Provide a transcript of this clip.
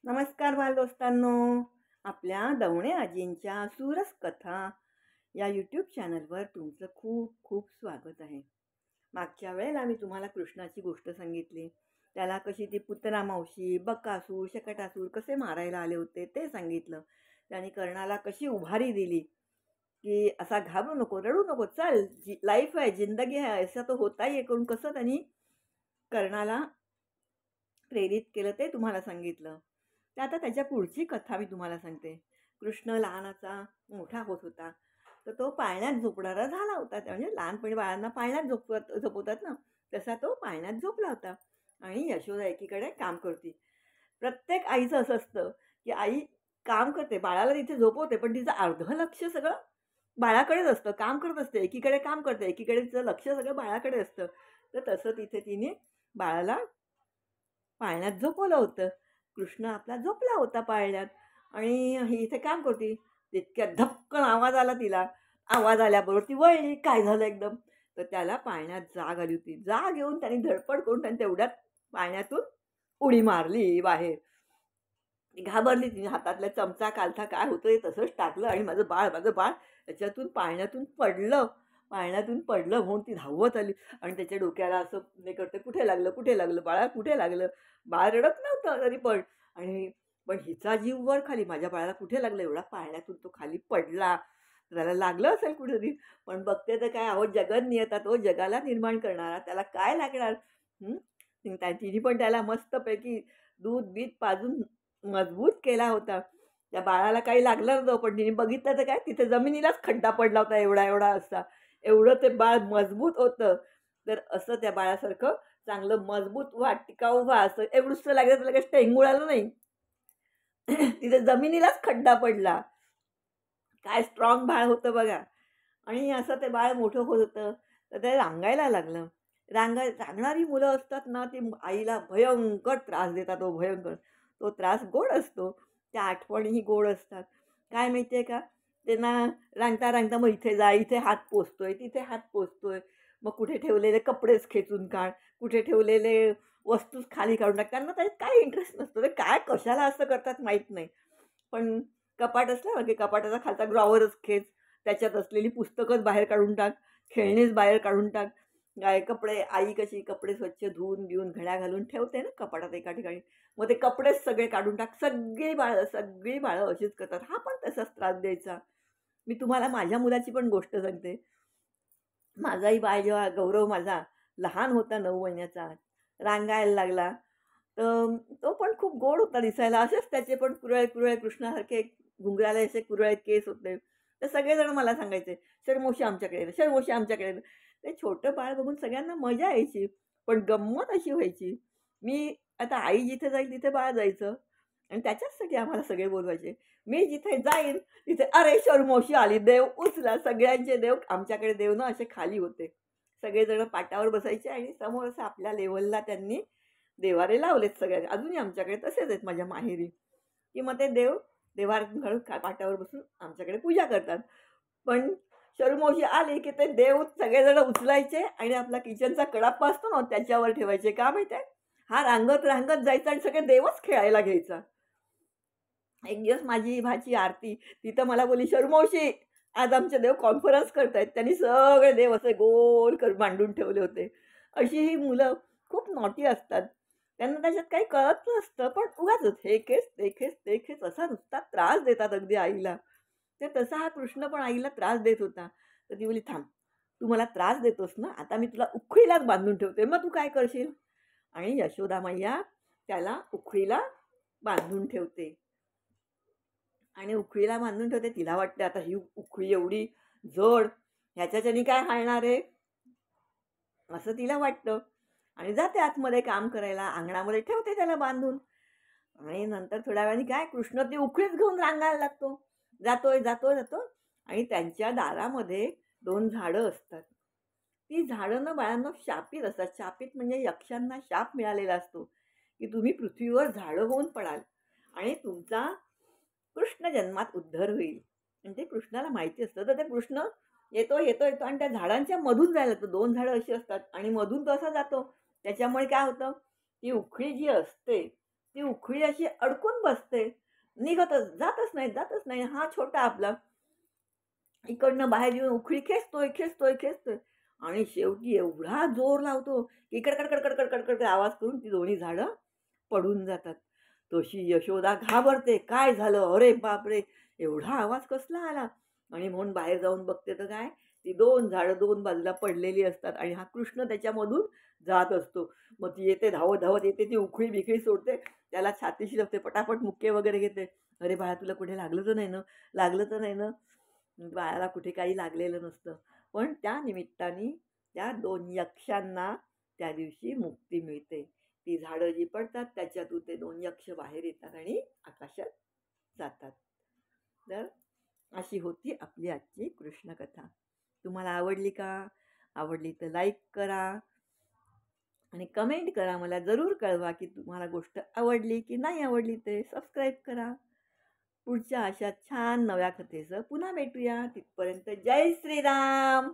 नमस्कार बालदोस्तांनो. आपल्या दवणे आजींच्या सुरस कथा या यूट्यूब चॅनलवर तुमचं खूप खूप स्वागत आहे. मागच्या वेळेला मी तुम्हाला कृष्णाची गोष्ट सांगितली. त्याला कशी ती पुतना मावशी, बकासूर, शकटासूर कसे मारायला आले होते ते सांगितलं. त्याने कर्णाला कशी उभारी दिली की असा घाबरू नको, रडू नको, चल लाईफ आहे, जिंदगी आहे, ऐसा तो होता ही है करून कसं त्यांनी कर्णाला प्रेरित केलं ते तुम्हाला सांगितलं. तर आता त्याच्या पुढची कथा मी तुम्हाला सांगते. कृष्ण लहानाचा मोठा होत होता. तर तो पाळण्यात झोपणारा झाला होता. म्हणजे लहानपणी बाळांना पाळण्यात झोपवतात ना, तसा तो पाळण्यात झोपला होता. आणि यशोदा एकीकडे काम करते. प्रत्येक आईचं असं असतं, की आई काम करते, बाळाला तिथे झोपवते, पण तिचं अर्ध लक्ष सगळं बाळाकडेच असतं. काम करत असते, एकीकडे काम करते, एकीकडे तिचं लक्ष सगळं बाळाकडे असतं. तर तसं तिथे तिने बाळाला पाळण्यात झोपवलं होतं. कृष्ण आपला झोपला होता पाळण्यात आणि ही इथे काम करते. तितक्यात धपकन आवाज आला तिला. आवाज आल्याबरोबर ती वळली. काय झालं एकदम? तर त्याला पाळण्यात जाग आली होती. जाग येऊन त्याने धडपड करून त्याने तेवढ्यात पाळण्यातून उडी मारली बाहेर. ती घाबरली. तिने हातातला चमचा, कालथा काय होतं ते तसंच टाकलं आणि माझं बाळ त्याच्यातून पाळण्यातून पडलं. पाळण्यातून पडलं म्हणून ती धावत आली आणि त्याच्या डोक्याला असं हे करते, "कुठे लागलं? कुठे लागलं? बाळा कुठे लागलं?" बाळ रडत नव्हतं तरी पण. आणि पण हिचा जीव वर खाली, माझ्या बाळाला कुठे लागलं? एवढा पाळण्यातून तो खाली पडला. त्याला लागलं असेल कुठेतरी. पण बघते तर काय, अहो जगन नियता, तो जगाला निर्माण करणारा, त्याला काय लागणार? हं. तिने पण त्याला मस्तपैकी दूध-बीध पाजून मजबूत केला होता. त्या बाळाला काही लागलं नव्हतं, पण तिने बघितलं तर काय, तिथे जमिनीलाच खड्डा पडला होता एवढा-एवढा असा. एवढं ते बाळ मजबूत होतं. तर असं त्या बाळासारखं चांगलं मजबूत व्हा, टिकाऊ व्हा, असं एवढुसं लागलं तर लगेच टेंगुळ नाही. तिथे जमिनीलाच खड्डा पडला. काय स्ट्रॉंग बाळ होतं बघा. आणि असं ते बाळ मोठं होत होतं. तर ते रांगायला लागलं. रांगणारी मुलं असतात ना, ती आईला भयंकर त्रास देतात हो, भयंकर. तो त्रास गोड असतो. त्या आठवणीही गोड असतात. काय माहिती आहे का? त्यांना रांगता-रांगता मग इथे जा, इथे हात पोचतोय, तिथे हात पोचतोय. मग कुठे ठेवलेले कपडेच खेचून काढ, कुठे ठेवलेले वस्तूच खाली काढून टाक. त्यांना त्याच्यात काही इंटरेस्ट नसतो. ते काय कशाला असं करतात माहीत नाही. पण कपाट असलं ना, की कपाटाचा खालचा ड्रॉवरच खेच, त्याच्यात असलेली पुस्तकंच बाहेर काढून टाक, खेळणीच बाहेर काढून टाक. काय कपडे, आई कशी कपडे स्वच्छ धुवून घड्या घालून ठेवते ना कपाटात एका ठिकाणी, मग ते कपडेच सगळे काढून टाक. सगळी बाळं अशीच करतात. हा पण तसाच त्रास द्यायचा. मी तुम्हाला माझ्या मुलाची पण गोष्ट सांगते. माझाही बाळ जेव्हा गौरव माझा लहान होता 9 महिन्याचा, रांगायला लागला. तर तो पण खूप गोड होता दिसायला. असेच त्याचे पण कुरळे कृष्णासारखे घुंगराले असे कुरळे केस होते. तर सगळेजण मला सांगायचे, "शर्मोशी आमच्याकडे ये, शर्मोशी आमच्याकडे ये." ते छोटं बाळ बघून सगळ्यांना मजा यायची. पण गंमत अशी व्हायची, मी आता आई जिथे जाईल तिथे बाळ जायचं आणि त्याच्याचसाठी आम्हाला सगळे बोलवायचे. मी जिथे जाईन तिथे, "अरे शर्मोशी आली, देव उचला." सगळ्यांचे देव आमच्याकडे देव ना असे खाली होते. सगळेजण पाटावर बसायचे आणि समोर असं आपल्या लेव्हलला त्यांनी देव्हारे लावलेत सगळ्यांनी. अजूनही आमच्याकडे तसेच आहेत माझ्या माहेरी, की मग ते देव देव्हार घालून पाटावर बसून आमच्याकडे पूजा करतात. पण शरमोशी आली, की ते देव सगळेजण उचलायचे आणि आपला किचनचा कडाप्पा असतो ना, त्याच्यावर ठेवायचे. का माहिती आहे? हा रांगत जायचा आणि सगळे देवच खेळायला घ्यायचा. एक दिवस माझी भाची आरती, ती तर मला बोलली, "शर्मोशी, आज आमचे देव कॉन्फरन्स करतायत." त्यांनी सगळे देव असे गोल कर मांडून ठेवले होते. अशी ही मुलं खूप नॉटी असतात. त्यांना त्याच्यात काही कळत नसतं, पण उगाचच हे खेच, ते खेच, ते खेच असा नुसता त्रास देतात अगदी आईला. तर तसा हा कृष्ण पण आईला त्रास देत होता. तर ती बोलली, "थांब, तू मला त्रास देतोस ना, आता मी तुला उखळीलाच बांधून ठेवते. मग तू काय करशील?" आणि यशोदा मैया त्याला उखळीला बांधून ठेवते. आणि उखळीला बांधून ठेवते. तिला वाटते आता ही उखळी एवढी जड, ह्याच्याच्यानी काय हालणार आहे, असं तिला वाटतं. आणि जाते आतमध्ये काम करायला. अंगणामध्ये ठेवते त्याला बांधून. आणि नंतर थोड्या वेळाने काय, कृष्ण ती उखळीच घेऊन रांगायला लागतो. जातो आणि त्यांच्या दारामध्ये 2 झाडं असतात. ती झाडं ना बाळांनो शापित असतात. शापित म्हणजे यक्षांना शाप मिळालेला असतो, की तुम्ही पृथ्वीवर झाडं होऊन पडाल आणि तुमचा कृष्ण जन्मात उद्धार होईल. म्हणजे कृष्णाला माहिती असतं. तर ते कृष्ण येतो आणि त्या झाडांच्या मधून जायला लागतो. 2 झाडं अशी असतात आणि मधून तो असा जातो. त्याच्यामुळे काय होतं, ती उखळी जी असते, ती उखळी अशी अडकून बसते. जातच नाही, जातच नाही. हा छोटा आपला इकडनं बाहेर येऊन उखळी खेचतोय, खेचतोय, खेचतोय आणि शेवटी एवढा जोर लावतो, की कडकड, कडकड, कडकड, कडकड आवाज करून ती दोन्ही झाडं पडून जातात. तशी यशोदा घाबरते. काय झालं? अरे बापरे! एवढा आवाज कसला आला? आणि म्हणून बाहेर जाऊन बघते तर काय, ती 2 झाडं 2 बाजूला पडलेली असतात आणि हा कृष्ण त्याच्यामधून जात असतो. मग ती येते धावत-धावत येते, ती उखळी-बिखळी सोडते. त्याला छातीशी लपते, पटापट मुक्के वगैरे घेते. "अरे बाळा, तुला कुठे लागलं तर नाही ना? लागलं तर नाही ना?" बाळाला कुठे काही लागलेलं नसतं. पण त्या निमित्ताने त्या 2 यक्षांना त्या दिवशी मुक्ती मिळते. ती झाडं जी पडतात त्याच्यातून ते 2 यक्ष बाहेर येतात आणि आकाशात जातात. तर अशी होती आपली आजची कृष्णकथा. तुम्हाला आवडली का? आवडली तर लाईक करा आणि कमेंट करा. मला जरूर कळवा की तुम्हाला गोष्ट आवडली की नाही आवडली ते. सबस्क्राईब करा. पुढच्या अशा छान नव्या कथेसह पुन्हा भेटूया. तिथपर्यंत जय श्रीराम.